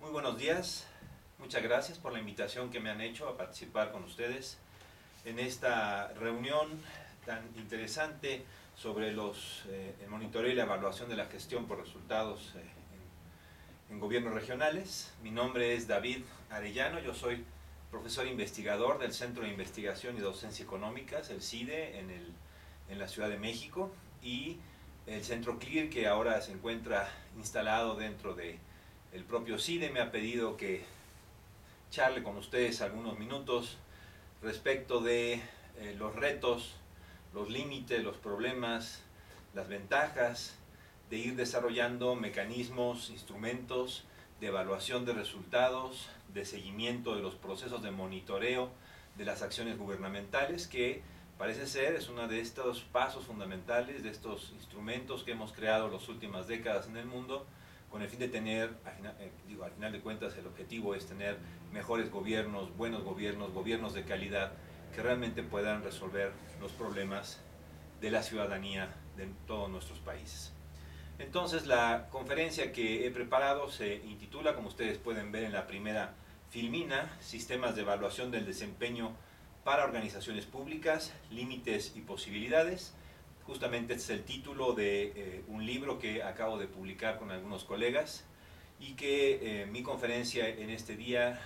Muy buenos días, muchas gracias por la invitación que me han hecho a participar con ustedes en esta reunión tan interesante sobre el monitoreo y la evaluación de la gestión por resultados en gobiernos regionales. Mi nombre es David Arellano, yo soy profesor investigador del Centro de Investigación y Docencia Económicas, el CIDE, en la Ciudad de México, y el Centro CLIR, que ahora se encuentra instalado dentro de el propio CIDE, me ha pedido que charle con ustedes algunos minutos respecto de los retos, los límites, los problemas, las ventajas de ir desarrollando mecanismos, instrumentos de evaluación de resultados, de seguimiento de los procesos de monitoreo de las acciones gubernamentales, que parece ser es uno de estos pasos fundamentales, de estos instrumentos que hemos creado en las últimas décadas en el mundo, con el fin de tener, al final de cuentas el objetivo es tener mejores gobiernos, buenos gobiernos, gobiernos de calidad, que realmente puedan resolver los problemas de la ciudadanía de todos nuestros países. Entonces, la conferencia que he preparado se intitula, como ustedes pueden ver en la primera filmina, Sistemas de Evaluación del Desempeño para Organizaciones Públicas, Límites y Posibilidades. Justamente este es el título de un libro que acabo de publicar con algunos colegas y que mi conferencia en este día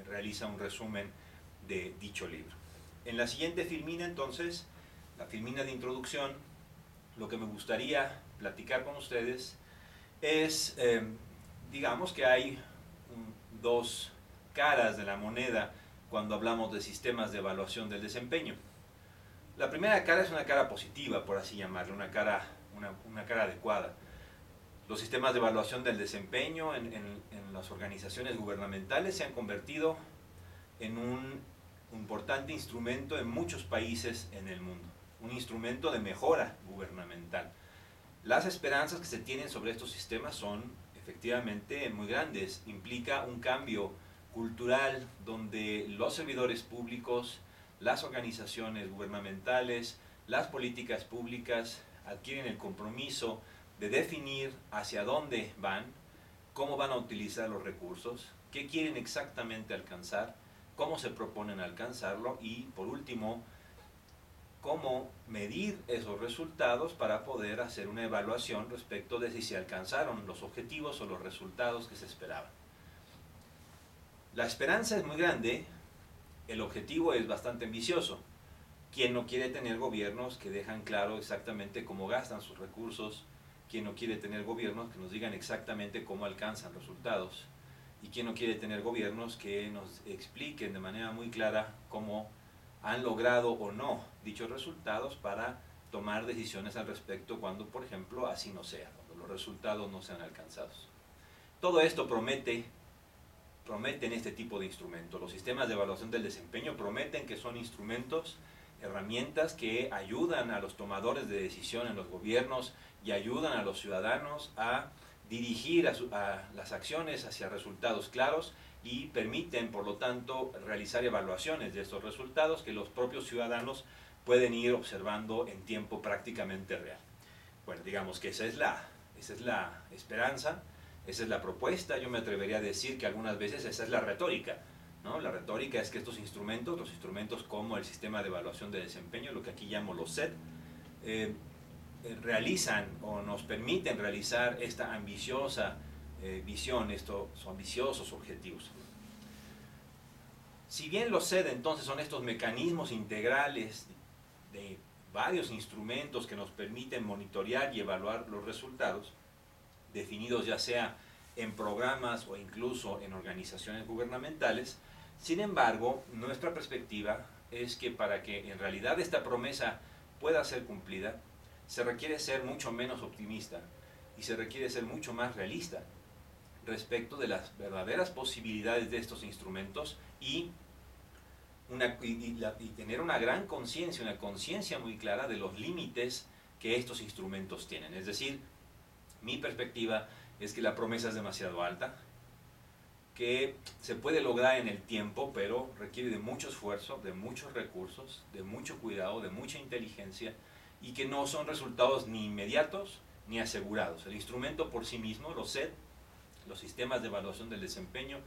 realiza un resumen de dicho libro. En la siguiente filmina, entonces, la filmina de introducción, lo que me gustaría platicar con ustedes es, digamos que hay dos caras de la moneda cuando hablamos de sistemas de evaluación del desempeño. La primera cara es una cara positiva, por así llamarlo, una cara adecuada. Los sistemas de evaluación del desempeño en las organizaciones gubernamentales se han convertido en un importante instrumento en muchos países en el mundo, un instrumento de mejora gubernamental. Las esperanzas que se tienen sobre estos sistemas son efectivamente muy grandes. Implica un cambio cultural donde los servidores públicos, las organizaciones gubernamentales, las políticas públicas adquieren el compromiso de definir hacia dónde van, cómo van a utilizar los recursos, qué quieren exactamente alcanzar, cómo se proponen alcanzarlo y, por último, cómo medir esos resultados para poder hacer una evaluación respecto de si se alcanzaron los objetivos o los resultados que se esperaban. La esperanza es muy grande, el objetivo es bastante ambicioso. ¿Quién no quiere tener gobiernos que dejan claro exactamente cómo gastan sus recursos? ¿Quién no quiere tener gobiernos que nos digan exactamente cómo alcanzan resultados? ¿Y quién no quiere tener gobiernos que nos expliquen de manera muy clara cómo han logrado o no dichos resultados para tomar decisiones al respecto cuando, por ejemplo, así no sea, cuando los resultados no sean alcanzados? Todo esto prometen este tipo de instrumentos. Los sistemas de evaluación del desempeño prometen que son instrumentos, herramientas que ayudan a los tomadores de decisión en los gobiernos y ayudan a los ciudadanos a dirigir a las acciones hacia resultados claros y permiten, por lo tanto, realizar evaluaciones de estos resultados que los propios ciudadanos pueden ir observando en tiempo prácticamente real. Bueno, digamos que esa es la esperanza, esa es la propuesta. Yo me atrevería a decir que algunas veces esa es la retórica, ¿no? La retórica es que estos instrumentos, los instrumentos como el sistema de evaluación de desempeño, lo que aquí llamo los SED, realizan o nos permiten realizar esta ambiciosa visión, estos ambiciosos objetivos. Si bien los SED entonces son estos mecanismos integrales de varios instrumentos que nos permiten monitorear y evaluar los resultados, definidos ya sea en programas o incluso en organizaciones gubernamentales, sin embargo, nuestra perspectiva es que para que en realidad esta promesa pueda ser cumplida, se requiere ser mucho menos optimista y se requiere ser mucho más realista respecto de las verdaderas posibilidades de estos instrumentos y tener una gran conciencia, una conciencia muy clara de los límites que estos instrumentos tienen. Es decir, mi perspectiva es que la promesa es demasiado alta, que se puede lograr en el tiempo, pero requiere de mucho esfuerzo, de muchos recursos, de mucho cuidado, de mucha inteligencia, y que no son resultados ni inmediatos ni asegurados. El instrumento por sí mismo, los SED, Los sistemas de evaluación del desempeño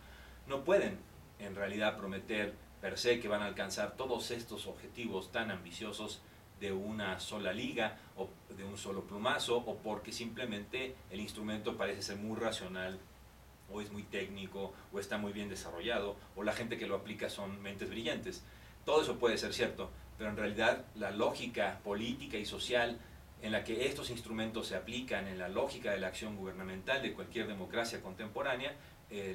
no pueden en realidad prometer per se que van a alcanzar todos estos objetivos tan ambiciosos de una sola liga o de un solo plumazo, o porque simplemente el instrumento parece ser muy racional o es muy técnico o está muy bien desarrollado o la gente que lo aplica son mentes brillantes. Todo eso puede ser cierto, pero en realidad la lógica política y social en la que estos instrumentos se aplican, en la lógica de la acción gubernamental de cualquier democracia contemporánea,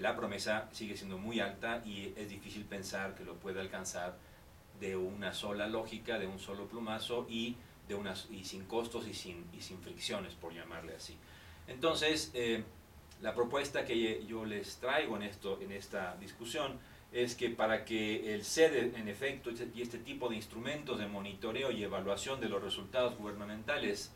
la promesa sigue siendo muy alta y es difícil pensar que lo pueda alcanzar de una sola lógica, de un solo plumazo y sin costos y sin fricciones, por llamarle así. Entonces, la propuesta que yo les traigo en esta discusión es que para que el CEDE, en efecto, y este tipo de instrumentos de monitoreo y evaluación de los resultados gubernamentales,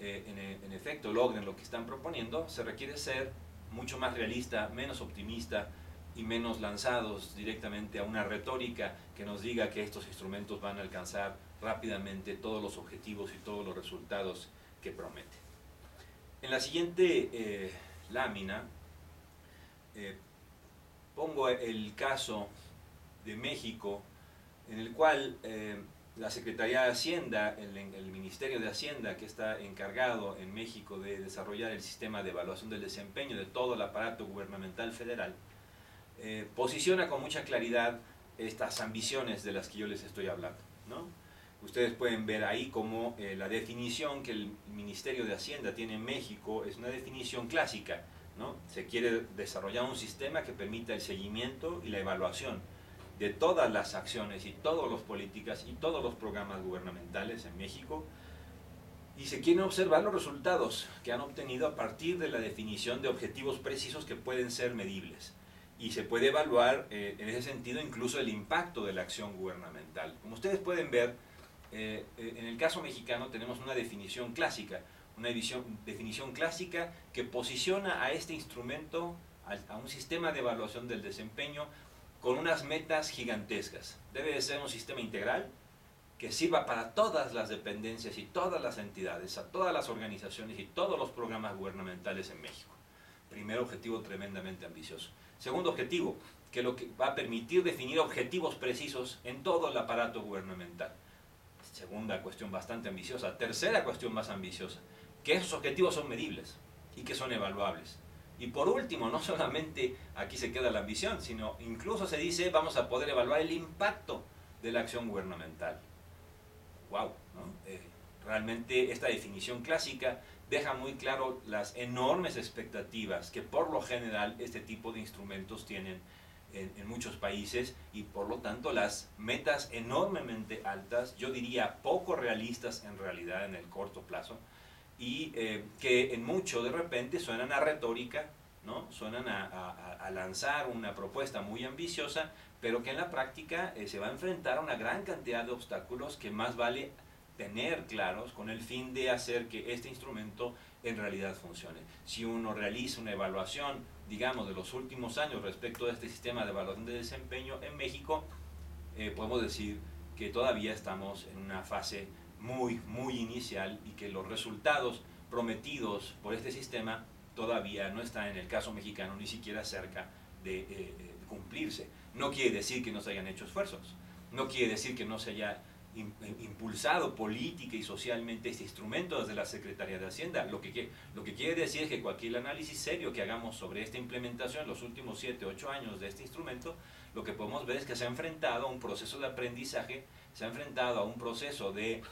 en efecto, logren lo que están proponiendo, se requiere ser mucho más realista, menos optimista y menos lanzados directamente a una retórica que nos diga que estos instrumentos van a alcanzar rápidamente todos los objetivos y todos los resultados que prometen. En la siguiente lámina pongo el caso de México, en el cual la Secretaría de Hacienda, el Ministerio de Hacienda, que está encargado en México de desarrollar el sistema de evaluación del desempeño de todo el aparato gubernamental federal, posiciona con mucha claridad estas ambiciones de las que yo les estoy hablando, ¿no? Ustedes pueden ver ahí cómo la definición que el Ministerio de Hacienda tiene en México es una definición clásica, ¿no? Se quiere desarrollar un sistema que permita el seguimiento y la evaluación de todas las acciones y todas las políticas y todos los programas gubernamentales en México, y se quieren observar los resultados que han obtenido a partir de la definición de objetivos precisos que pueden ser medibles. Y se puede evaluar en ese sentido incluso el impacto de la acción gubernamental. Como ustedes pueden ver, en el caso mexicano tenemos una definición clásica, definición clásica que posiciona a este instrumento, a un sistema de evaluación del desempeño, con unas metas gigantescas. Debe de ser un sistema integral que sirva para todas las dependencias y todas las entidades, a todas las organizaciones y todos los programas gubernamentales en México. Primer objetivo tremendamente ambicioso. Segundo objetivo, que lo que va a permitir definir objetivos precisos en todo el aparato gubernamental. Segunda cuestión bastante ambiciosa. Tercera cuestión más ambiciosa, que esos objetivos son medibles y que son evaluables. Y por último, no solamente aquí se queda la ambición, sino incluso se dice vamos a poder evaluar el impacto de la acción gubernamental. ¡Wow! ¿No? Realmente esta definición clásica deja muy claro las enormes expectativas que por lo general este tipo de instrumentos tienen en muchos países, y por lo tanto las metas enormemente altas, yo diría poco realistas en realidad en el corto plazo, y que en mucho de repente suenan a retórica, ¿no? Suenan a lanzar una propuesta muy ambiciosa, pero que en la práctica se va a enfrentar a una gran cantidad de obstáculos que más vale tener claros con el fin de hacer que este instrumento en realidad funcione. Si uno realiza una evaluación, digamos, de los últimos años respecto a este sistema de evaluación de desempeño en México, podemos decir que todavía estamos en una fase muy inicial y que los resultados prometidos por este sistema todavía no están, en el caso mexicano, ni siquiera cerca de cumplirse. No quiere decir que no se hayan hecho esfuerzos, no quiere decir que no se haya impulsado política y socialmente este instrumento desde la Secretaría de Hacienda. Lo que quiere decir es que cualquier análisis serio que hagamos sobre esta implementación en los últimos 7 u 8 años de este instrumento, lo que podemos ver es que se ha enfrentado a un proceso de aprendizaje, se ha enfrentado a un proceso de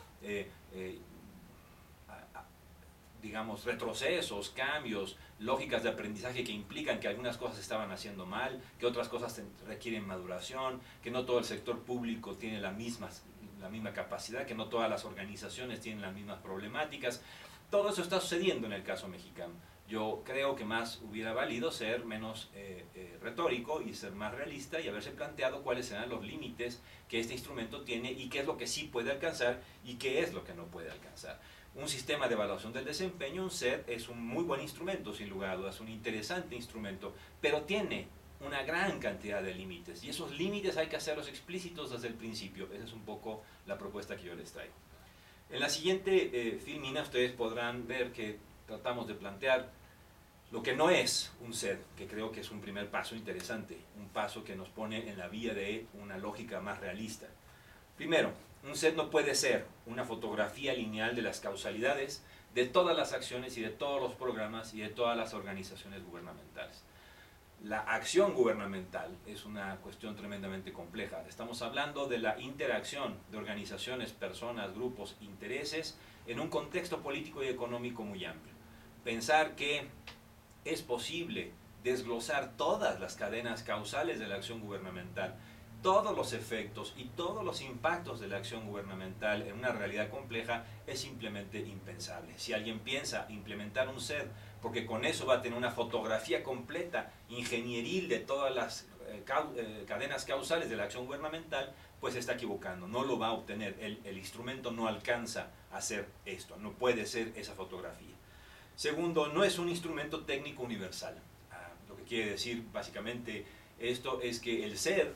digamos, retrocesos, cambios, lógicas de aprendizaje que implican que algunas cosas estaban haciendo mal, que otras cosas requieren maduración, que no todo el sector público tiene la misma capacidad, que no todas las organizaciones tienen las mismas problemáticas. Todo eso está sucediendo en el caso mexicano. Yo creo que más hubiera valido ser menos retórico y ser más realista y haberse planteado cuáles serán los límites que este instrumento tiene y qué es lo que sí puede alcanzar y qué es lo que no puede alcanzar. Un sistema de evaluación del desempeño, un SED, es un muy buen instrumento, sin lugar a dudas, un interesante instrumento, pero tiene una gran cantidad de límites, y esos límites hay que hacerlos explícitos desde el principio. Esa es un poco la propuesta que yo les traigo. En la siguiente filmina ustedes podrán ver que tratamos de plantear Lo que no es un SED, que creo que es un primer paso interesante, un paso que nos pone en la vía de una lógica más realista. Primero, un SED no puede ser una fotografía lineal de las causalidades de todas las acciones y de todos los programas y de todas las organizaciones gubernamentales. La acción gubernamental es una cuestión tremendamente compleja. Estamos hablando de la interacción de organizaciones, personas, grupos, intereses en un contexto político y económico muy amplio. Pensar que es posible desglosar todas las cadenas causales de la acción gubernamental, todos los efectos y todos los impactos de la acción gubernamental en una realidad compleja es simplemente impensable. Si alguien piensa implementar un SED porque con eso va a tener una fotografía completa, ingenieril de todas las cadenas causales de la acción gubernamental, pues se está equivocando, no lo va a obtener, el instrumento no alcanza a hacer esto, no puede ser esa fotografía. Segundo, no es un instrumento técnico universal. Lo que quiere decir básicamente esto es que el SED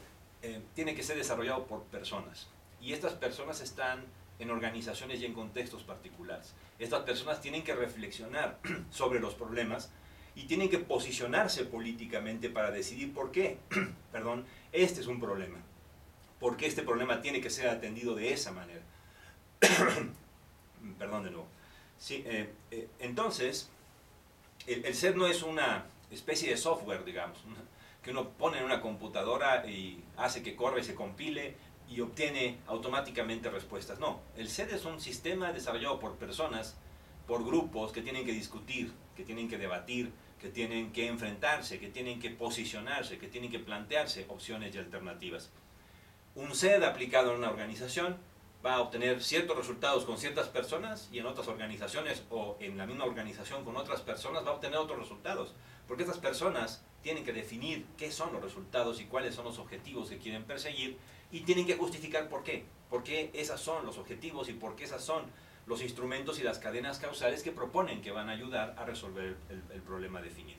tiene que ser desarrollado por personas, y estas personas están en organizaciones y en contextos particulares. Estas personas tienen que reflexionar sobre los problemas y tienen que posicionarse políticamente para decidir por qué, perdón, este es un problema, por qué este problema tiene que ser atendido de esa manera. Perdón de nuevo. Sí, entonces, el SED no es una especie de software, digamos, que uno pone en una computadora y hace que corra y se compile y obtiene automáticamente respuestas. No, el SED es un sistema desarrollado por personas, por grupos que tienen que discutir, que tienen que debatir, que tienen que enfrentarse, que tienen que posicionarse, que tienen que plantearse opciones y alternativas. Un SED aplicado en una organización va a obtener ciertos resultados con ciertas personas, y en otras organizaciones o en la misma organización con otras personas va a obtener otros resultados, porque estas personas tienen que definir qué son los resultados y cuáles son los objetivos que quieren perseguir, y tienen que justificar por qué esos son los objetivos y por qué esos son los instrumentos y las cadenas causales que proponen que van a ayudar a resolver el problema definido.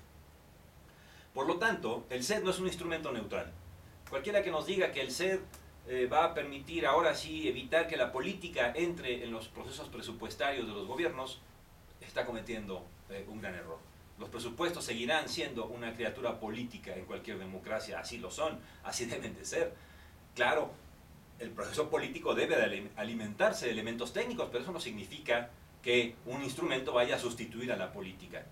Por lo tanto, el SED no es un instrumento neutral. Cualquiera que nos diga que el SED va a permitir ahora sí evitar que la política entre en los procesos presupuestarios de los gobiernos, está cometiendo un gran error. Los presupuestos seguirán siendo una criatura política en cualquier democracia, así lo son, así deben de ser. Claro, el proceso político debe de alimentarse de elementos técnicos, pero eso no significa que un instrumento vaya a sustituir a la política.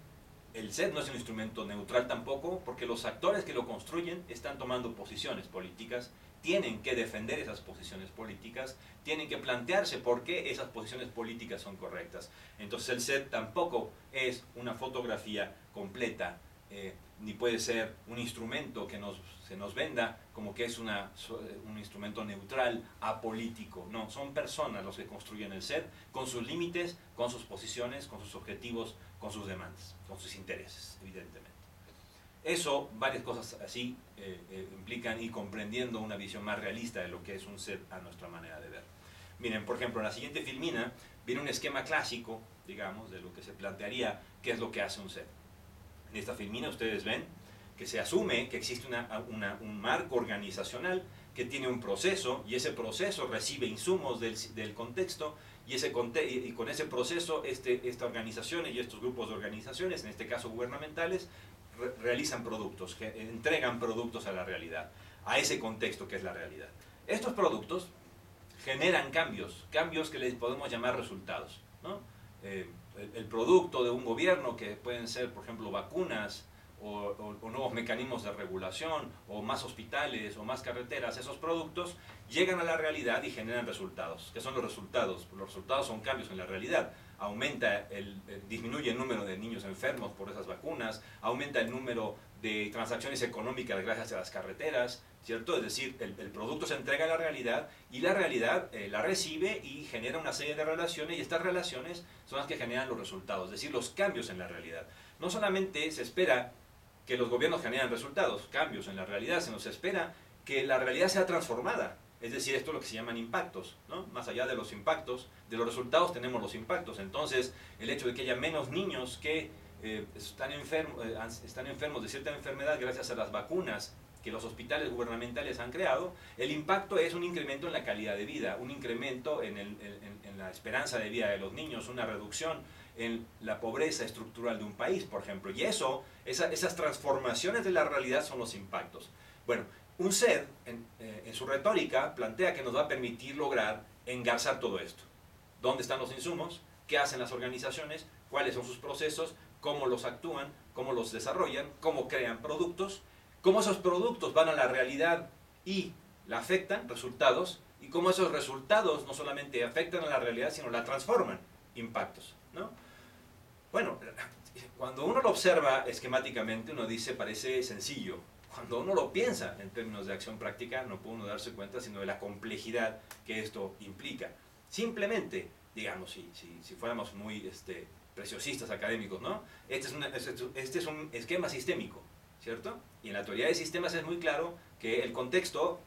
El SED no es un instrumento neutral tampoco, porque los actores que lo construyen están tomando posiciones políticas, tienen que defender esas posiciones políticas, tienen que plantearse por qué esas posiciones políticas son correctas. Entonces el SED tampoco es una fotografía completa, ni puede ser un instrumento que se nos venda como que es un instrumento neutral, apolítico. No, son personas los que construyen el SED con sus límites, con sus posiciones, con sus objetivos, con sus demandas, con sus intereses, evidentemente. Eso, varias cosas así, implican ir comprendiendo una visión más realista de lo que es un SED a nuestra manera de ver. Miren, por ejemplo, en la siguiente filmina viene un esquema clásico, digamos, de lo que se plantearía qué es lo que hace un SED. En esta filmina ustedes ven que se asume que existe un marco organizacional que tiene un proceso, y ese proceso recibe insumos del contexto, y con ese proceso esta organización y estos grupos de organizaciones, en este caso gubernamentales, realizan productos, que entregan productos a la realidad, a ese contexto que es la realidad. Estos productos generan cambios que les podemos llamar resultados, ¿no? El producto de un gobierno, que pueden ser, por ejemplo, vacunas, o nuevos mecanismos de regulación, o más hospitales, o más carreteras, esos productos llegan a la realidad y generan resultados. ¿Qué son los resultados? Los resultados son cambios en la realidad. Disminuye el número de niños enfermos por esas vacunas, aumenta el número de transacciones económicas gracias a las carreteras, ¿cierto? Es decir, el producto se entrega a la realidad, y la realidad la recibe y genera una serie de relaciones, y estas relaciones son las que generan los resultados, es decir, los cambios en la realidad. No solamente se espera que los gobiernos generen resultados, cambios en la realidad, se nos espera que la realidad sea transformada. Es decir, esto es lo que se llaman impactos, ¿no? Más allá de los impactos, de los resultados tenemos los impactos. Entonces, el hecho de que haya menos niños que están enfermos de cierta enfermedad gracias a las vacunas que los hospitales gubernamentales han creado, el impacto es un incremento en la calidad de vida, un incremento en la esperanza de vida de los niños, una reducción en la pobreza estructural de un país, por ejemplo. Y esas transformaciones de la realidad son los impactos. Bueno, un ser, en su retórica, plantea que nos va a permitir lograr engarzar todo esto. ¿Dónde están los insumos? ¿Qué hacen las organizaciones? ¿Cuáles son sus procesos? ¿Cómo los actúan? ¿Cómo los desarrollan? ¿Cómo crean productos? ¿Cómo esos productos van a la realidad y la afectan, resultados? Y cómo esos resultados no solamente afectan a la realidad, sino la transforman, impactos, ¿no? Bueno, cuando uno lo observa esquemáticamente, uno dice, parece sencillo. Cuando uno lo piensa en términos de acción práctica, no puede uno darse cuenta sino de la complejidad que esto implica. Simplemente, digamos, si fuéramos muy preciosistas académicos, ¿no? Este es un esquema sistémico, ¿cierto? Y en la teoría de sistemas es muy claro que el contexto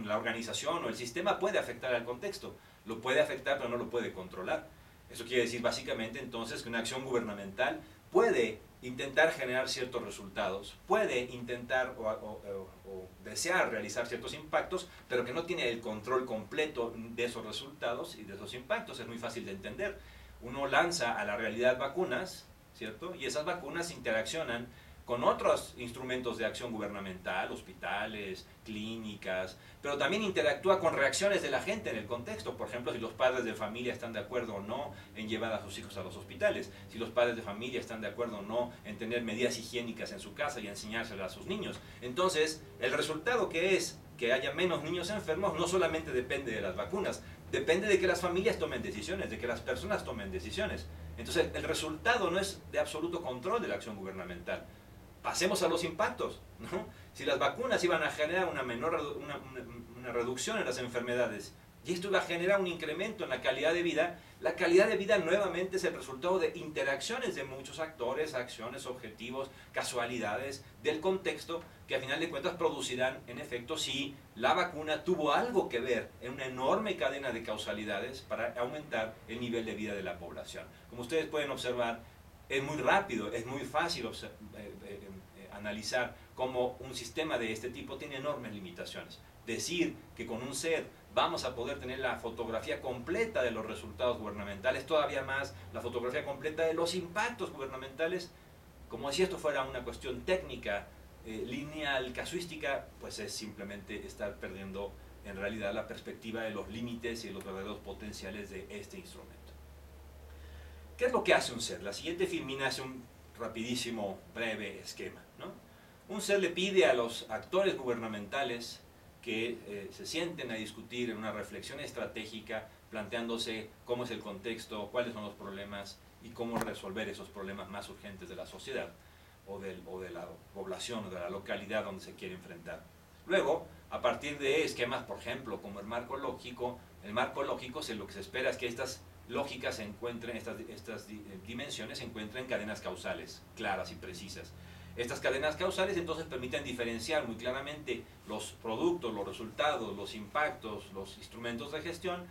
la organización o el sistema puede afectar al contexto. Lo puede afectar, pero no lo puede controlar. Eso quiere decir básicamente entonces que una acción gubernamental puede intentar generar ciertos resultados, puede intentar o desear realizar ciertos impactos, pero que no tiene el control completo de esos resultados y de esos impactos. Es muy fácil de entender. Uno lanza a la realidad vacunas, ¿cierto? Y esas vacunas interaccionan con otros instrumentos de acción gubernamental, hospitales, clínicas, pero también interactúa con reacciones de la gente en el contexto. Por ejemplo, si los padres de familia están de acuerdo o no en llevar a sus hijos a los hospitales, si los padres de familia están de acuerdo o no en tener medidas higiénicas en su casa y enseñárselas a sus niños. Entonces, el resultado que es que haya menos niños enfermos no solamente depende de las vacunas, depende de que las familias tomen decisiones, de que las personas tomen decisiones. Entonces, el resultado no es de absoluto control de la acción gubernamental. Pasemos a los impactos, ¿no? Si las vacunas iban a generar una reducción en las enfermedades y esto iba a generar un incremento en la calidad de vida nuevamente es el resultado de interacciones de muchos actores, acciones, objetivos, casualidades del contexto que a final de cuentas producirán en efecto si la vacuna tuvo algo que ver en una enorme cadena de causalidades para aumentar el nivel de vida de la población. Como ustedes pueden observar, es muy rápido, es muy fácil analizar cómo un sistema de este tipo tiene enormes limitaciones. Decir que con un ser vamos a poder tener la fotografía completa de los resultados gubernamentales, todavía más la fotografía completa de los impactos gubernamentales, como si esto fuera una cuestión técnica, lineal, casuística, pues es simplemente estar perdiendo en realidad la perspectiva de los límites y los verdaderos potenciales de este instrumento. ¿Qué es lo que hace un ser? La siguiente filmina hace un rapidísimo, breve esquema, ¿no? Un ser le pide a los actores gubernamentales que se sienten a discutir en una reflexión estratégica, planteándose cómo es el contexto, cuáles son los problemas y cómo resolver esos problemas más urgentes de la sociedad o de la población o de la localidad donde se quiere enfrentar. Luego, a partir de esquemas, por ejemplo, como el marco lógico lo que se espera es que estas lógicas se encuentren, estas dimensiones se encuentren en cadenas causales claras y precisas. Estas cadenas causales entonces permiten diferenciar muy claramente los productos, los resultados, los impactos, los instrumentos de gestión,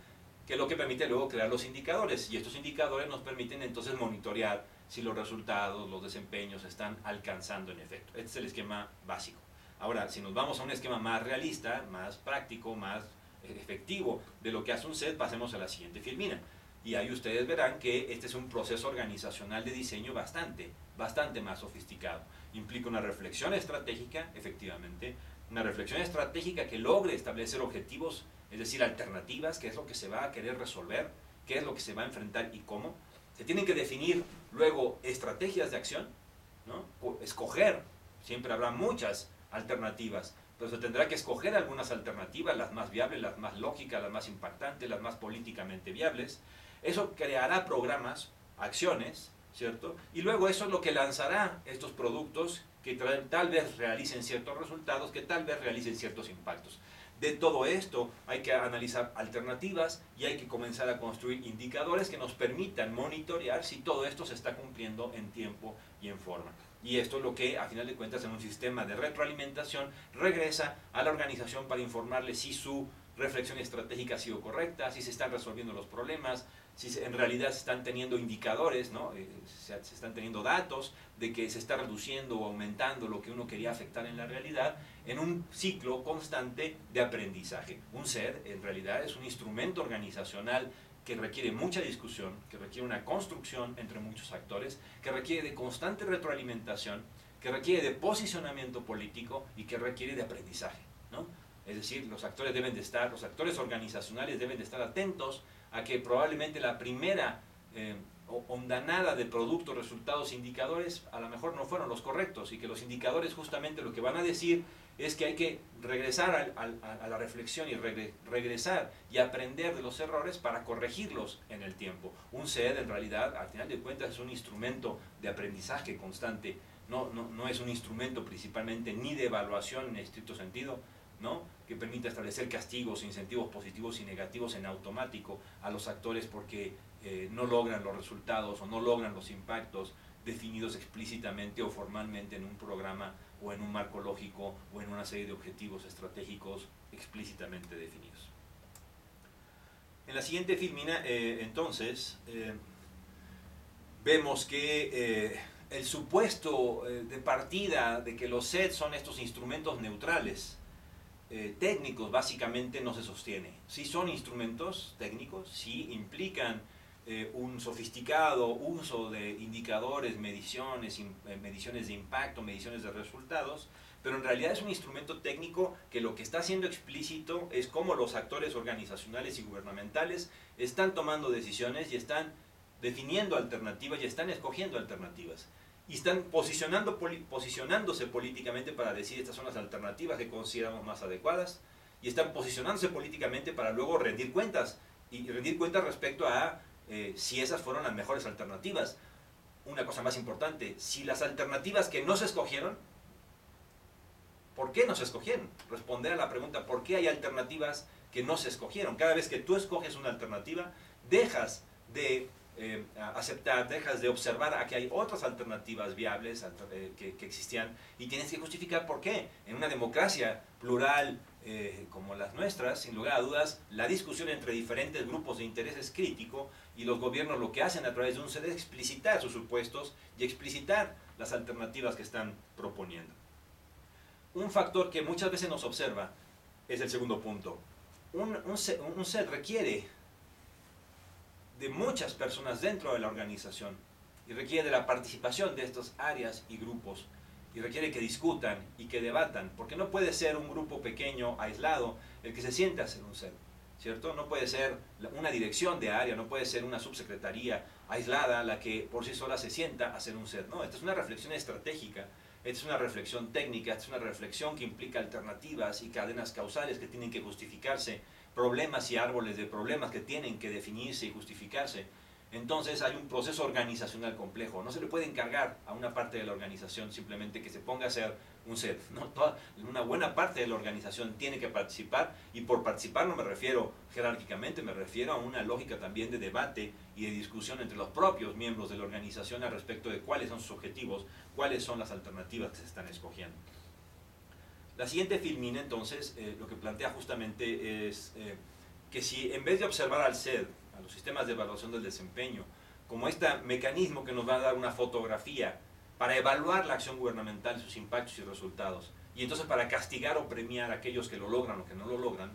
que es lo que permite luego crear los indicadores. Y estos indicadores nos permiten entonces monitorear si los resultados, los desempeños se están alcanzando en efecto. Este es el esquema básico. Ahora, si nos vamos a un esquema más realista, más práctico, más efectivo de lo que hace un set, pasemos a la siguiente filmina. Y ahí ustedes verán que este es un proceso organizacional de diseño bastante más sofisticado. Implica una reflexión estratégica, efectivamente, una reflexión estratégica que logre establecer objetivos, es decir, alternativas, qué es lo que se va a querer resolver, qué es lo que se va a enfrentar y cómo. Se tienen que definir luego estrategias de acción, ¿no? Escoger, siempre habrá muchas alternativas, pero se tendrá que escoger algunas alternativas, las más viables, las más lógicas, las más impactantes, las más políticamente viables. Eso creará programas, acciones, ¿cierto? Y luego eso es lo que lanzará estos productos que tal vez realicen ciertos resultados, que tal vez realicen ciertos impactos. De todo esto hay que analizar alternativas y hay que comenzar a construir indicadores que nos permitan monitorear si todo esto se está cumpliendo en tiempo y en forma. Y esto es lo que, a final de cuentas, en un sistema de retroalimentación, regresa a la organización para informarle si su reflexión estratégica ha sido correcta, si se están resolviendo los problemas, si en realidad se están teniendo indicadores, ¿no? Se están teniendo datos de que se está reduciendo o aumentando lo que uno quería afectar en la realidad, en un ciclo constante de aprendizaje. Un ser, en realidad, es un instrumento organizacional que requiere mucha discusión, que requiere una construcción entre muchos actores, que requiere de constante retroalimentación, que requiere de posicionamiento político y que requiere de aprendizaje, ¿no? Es decir, los actores organizacionales deben de estar atentos a que probablemente la primera ondanada de productos, resultados, indicadores, a lo mejor no fueron los correctos, y que los indicadores justamente lo que van a decir es que hay que regresar a la reflexión y regresar y aprender de los errores para corregirlos en el tiempo. Un CED en realidad, al final de cuentas, es un instrumento de aprendizaje constante, no es un instrumento principalmente ni de evaluación en estricto sentido, ¿no?, que permita establecer castigos, incentivos positivos y negativos en automático a los actores porque no logran los resultados o no logran los impactos definidos explícitamente o formalmente en un programa o en un marco lógico o en una serie de objetivos estratégicos explícitamente definidos. En la siguiente filmina, entonces, vemos que el supuesto de partida de que los SED son estos instrumentos neutrales, técnicos, básicamente no se sostiene. Sí son instrumentos técnicos, sí implican un sofisticado uso de indicadores, mediciones de impacto, mediciones de resultados, pero en realidad es un instrumento técnico que lo que está haciendo explícito es cómo los actores organizacionales y gubernamentales están tomando decisiones y están definiendo alternativas y están escogiendo alternativas. Y están posicionándose políticamente para decir estas son las alternativas que consideramos más adecuadas, y están posicionándose políticamente para luego rendir cuentas, y rendir cuentas respecto a si esas fueron las mejores alternativas. Una cosa más importante, si las alternativas que no se escogieron, ¿por qué no se escogieron? Responder a la pregunta, ¿por qué hay alternativas que no se escogieron? Cada vez que tú escoges una alternativa, dejas de aceptar, dejas de observar a que hay otras alternativas viables que existían, y tienes que justificar por qué. En una democracia plural como las nuestras, sin lugar a dudas, la discusión entre diferentes grupos de interés es crítico, y los gobiernos lo que hacen a través de un CED es explicitar sus supuestos y explicitar las alternativas que están proponiendo. Un factor que muchas veces nos observa es el segundo punto. Un CED requiere de muchas personas dentro de la organización, y requiere de la participación de estas áreas y grupos, y requiere que discutan y que debatan, porque no puede ser un grupo pequeño, aislado, el que se siente a hacer un CED, ¿cierto? No puede ser una dirección de área, no puede ser una subsecretaría aislada la que por sí sola se sienta a hacer un CED. No, esta es una reflexión estratégica, esta es una reflexión técnica, esta es una reflexión que implica alternativas y cadenas causales que tienen que justificarse, problemas y árboles de problemas que tienen que definirse y justificarse. Entonces hay un proceso organizacional complejo. No se le puede encargar a una parte de la organización simplemente que se ponga a hacer un CED, ¿no? Una buena parte de la organización tiene que participar, y por participar no me refiero jerárquicamente, me refiero a una lógica también de debate y de discusión entre los propios miembros de la organización al respecto de cuáles son sus objetivos, cuáles son las alternativas que se están escogiendo. La siguiente filmina, entonces, lo que plantea justamente es que si en vez de observar al CED, a los sistemas de evaluación del desempeño, como este mecanismo que nos va a dar una fotografía para evaluar la acción gubernamental, sus impactos y resultados, y entonces para castigar o premiar a aquellos que lo logran o que no lo logran,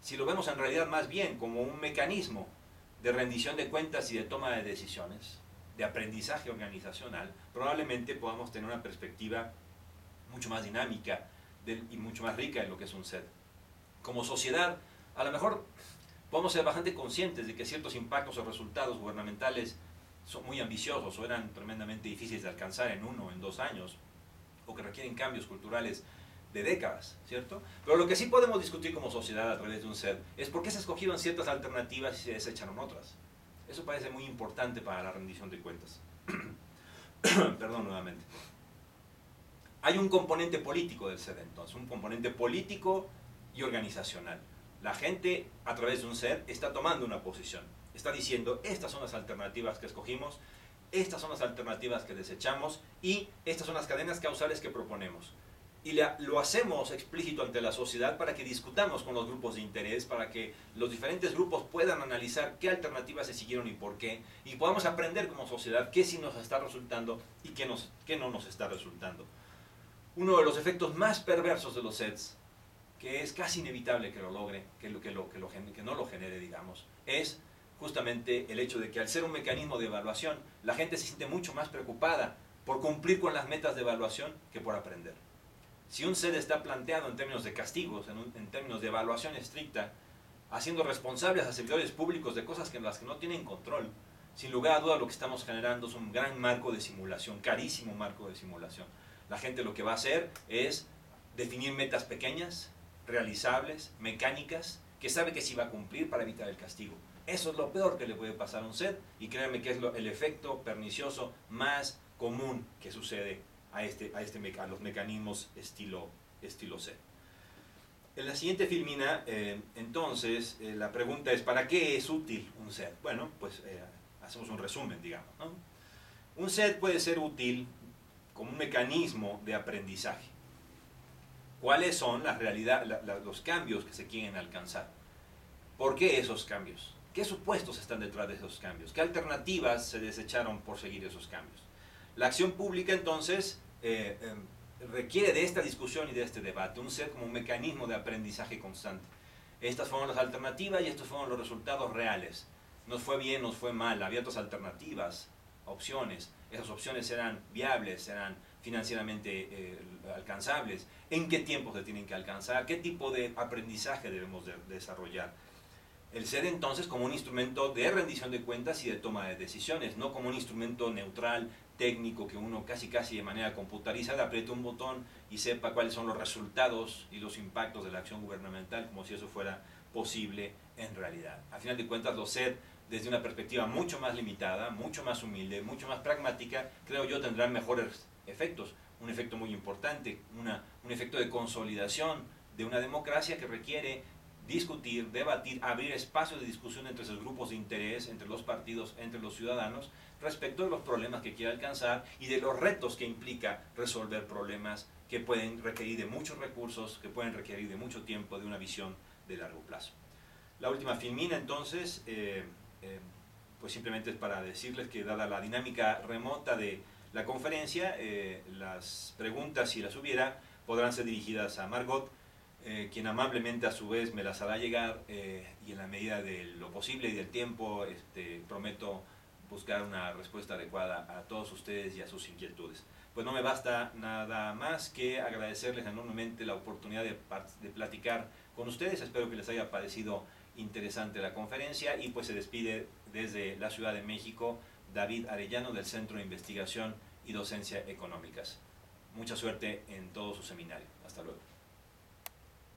si lo vemos en realidad más bien como un mecanismo de rendición de cuentas y de toma de decisiones, de aprendizaje organizacional, probablemente podamos tener una perspectiva mucho más dinámica y mucho más rica en lo que es un CED. Como sociedad, a lo mejor podemos ser bastante conscientes de que ciertos impactos o resultados gubernamentales son muy ambiciosos o eran tremendamente difíciles de alcanzar en 1 o en 2 años, o que requieren cambios culturales de décadas, ¿cierto? Pero lo que sí podemos discutir como sociedad a través de un CED es por qué se escogieron ciertas alternativas y se desecharon otras. Eso parece muy importante para la rendición de cuentas. Perdón nuevamente. Hay un componente político del CED, entonces, un componente político y organizacional. La gente, a través de un CED, está tomando una posición. Está diciendo, estas son las alternativas que escogimos, estas son las alternativas que desechamos, y estas son las cadenas causales que proponemos. Y lo hacemos explícito ante la sociedad para que discutamos con los grupos de interés, para que los diferentes grupos puedan analizar qué alternativas se siguieron y por qué, y podamos aprender como sociedad qué sí nos está resultando y qué no nos está resultando. Uno de los efectos más perversos de los CEDs, que es casi inevitable que lo logre, que no lo genere, digamos, es justamente el hecho de que al ser un mecanismo de evaluación, la gente se siente mucho más preocupada por cumplir con las metas de evaluación que por aprender. Si un SED está planteado en términos de castigos, en términos de evaluación estricta, haciendo responsables a servidores públicos de cosas en las que no tienen control, sin lugar a duda lo que estamos generando es un gran marco de simulación, carísimo marco de simulación. La gente lo que va a hacer es definir metas pequeñas, realizables, mecánicas, que sabe que sí va a cumplir para evitar el castigo. Eso es lo peor que le puede pasar a un SED y créanme que es el efecto pernicioso más común que sucede a los mecanismos estilo SED. En la siguiente filmina, entonces, la pregunta es, ¿para qué es útil un SED? Bueno, pues hacemos un resumen, digamos, ¿no? Un SED puede ser útil como un mecanismo de aprendizaje. ¿Cuáles son los cambios que se quieren alcanzar? ¿Por qué esos cambios? ¿Qué supuestos están detrás de esos cambios? ¿Qué alternativas se desecharon por seguir esos cambios? La acción pública, entonces, requiere de esta discusión y de este debate, un SED como un mecanismo de aprendizaje constante. Estas fueron las alternativas y estos fueron los resultados reales. Nos fue bien, nos fue mal, había otras alternativas, opciones. Esas opciones eran viables, eran financieramente alcanzables. ¿En qué tiempo se tienen que alcanzar? ¿Qué tipo de aprendizaje debemos desarrollar? El SED entonces como un instrumento de rendición de cuentas y de toma de decisiones, no como un instrumento neutral, técnico, que uno casi de manera computarizada apriete un botón y sepa cuáles son los resultados y los impactos de la acción gubernamental, como si eso fuera posible en realidad. A final de cuentas, los SED, desde una perspectiva mucho más limitada, mucho más humilde, mucho más pragmática, creo yo tendrán mejores efectos. Un efecto muy importante, un efecto de consolidación de una democracia que requiere discutir, debatir, abrir espacios de discusión entre esos grupos de interés, entre los partidos, entre los ciudadanos, respecto de los problemas que quiere alcanzar y de los retos que implica resolver problemas que pueden requerir de muchos recursos, que pueden requerir de mucho tiempo, de una visión de largo plazo. La última filmina, entonces, pues simplemente es para decirles que dada la dinámica remota de la conferencia, las preguntas, si las hubiera, podrán ser dirigidas a Margot, quien amablemente a su vez me las hará llegar y en la medida de lo posible y del tiempo prometo buscar una respuesta adecuada a todos ustedes y a sus inquietudes. Pues no me basta nada más que agradecerles enormemente la oportunidad de platicar con ustedes. Espero que les haya parecido interesante la conferencia y pues se despide desde la Ciudad de México David Arellano del Centro de Investigación y Docencia Económicas. Mucha suerte en todo su seminario. Hasta luego.